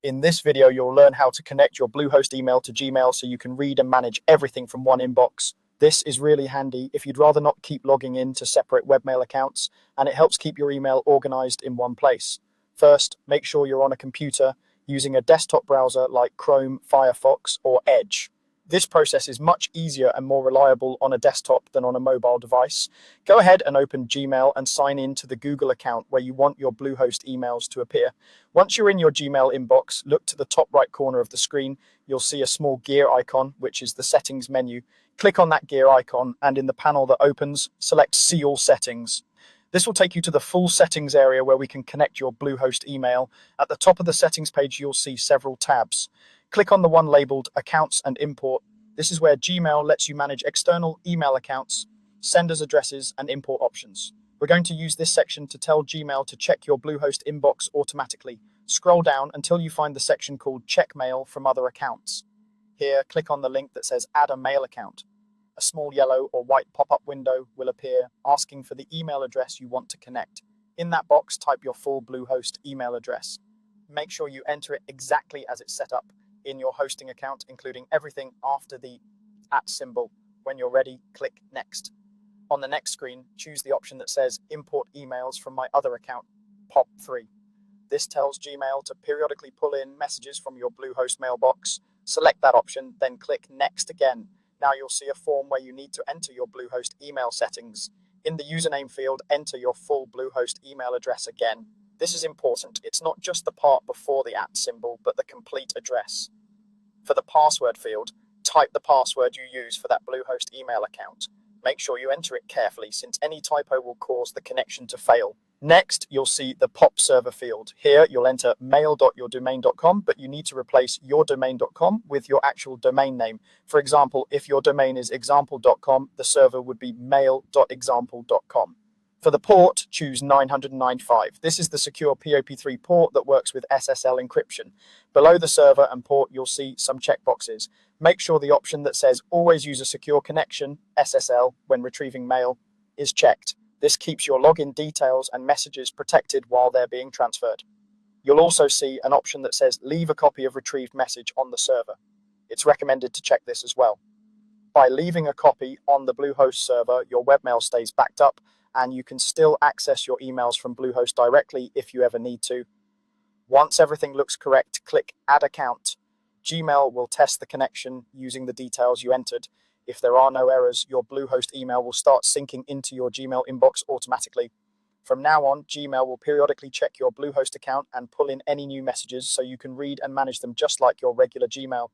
In this video, you'll learn how to connect your Bluehost email to Gmail so you can read and manage everything from one inbox. This is really handy if you'd rather not keep logging in to separate webmail accounts, and it helps keep your email organized in one place. First, make sure you're on a computer using a desktop browser like Chrome, Firefox, or Edge. This process is much easier and more reliable on a desktop than on a mobile device. Go ahead and open Gmail and sign in to the Google account where you want your Bluehost emails to appear. Once you're in your Gmail inbox, look to the top right corner of the screen. You'll see a small gear icon, which is the settings menu. Click on that gear icon, and in the panel that opens, select See All Settings. This will take you to the full settings area where we can connect your Bluehost email. At the top of the settings page, you'll see several tabs. Click on the one labeled Accounts and Import. This is where Gmail lets you manage external email accounts, senders' addresses, and import options. We're going to use this section to tell Gmail to check your Bluehost inbox automatically. Scroll down until you find the section called Check Mail from Other Accounts. Here, click on the link that says Add a Mail Account. A small yellow or white pop-up window will appear asking for the email address you want to connect. In that box, type your full Bluehost email address. Make sure you enter it exactly as it's set up in your hosting account, including everything after the @ symbol. When you're ready, click Next. On the next screen, choose the option that says Import emails from my other account, POP3. This tells Gmail to periodically pull in messages from your Bluehost mailbox. Select that option, then click Next again. Now you'll see a form where you need to enter your Bluehost email settings. In the username field, enter your full Bluehost email address again. This is important. It's not just the part before the @ symbol, but the complete address. For the password field, type the password you use for that Bluehost email account. Make sure you enter it carefully, since any typo will cause the connection to fail. Next, you'll see the POP server field. Here, you'll enter mail.yourdomain.com, but you need to replace yourdomain.com with your actual domain name. For example, if your domain is example.com, the server would be mail.example.com. For the port, choose 995. This is the secure POP3 port that works with SSL encryption. Below the server and port, you'll see some checkboxes. Make sure the option that says Always use a secure connection, SSL, when retrieving mail, is checked. This keeps your login details and messages protected while they're being transferred. You'll also see an option that says Leave a copy of retrieved message on the server. It's recommended to check this as well. By leaving a copy on the Bluehost server, your webmail stays backed up, and you can still access your emails from Bluehost directly if you ever need to. Once everything looks correct, click Add Account. Gmail will test the connection using the details you entered. If there are no errors, your Bluehost email will start syncing into your Gmail inbox automatically. From now on, Gmail will periodically check your Bluehost account and pull in any new messages so you can read and manage them just like your regular Gmail.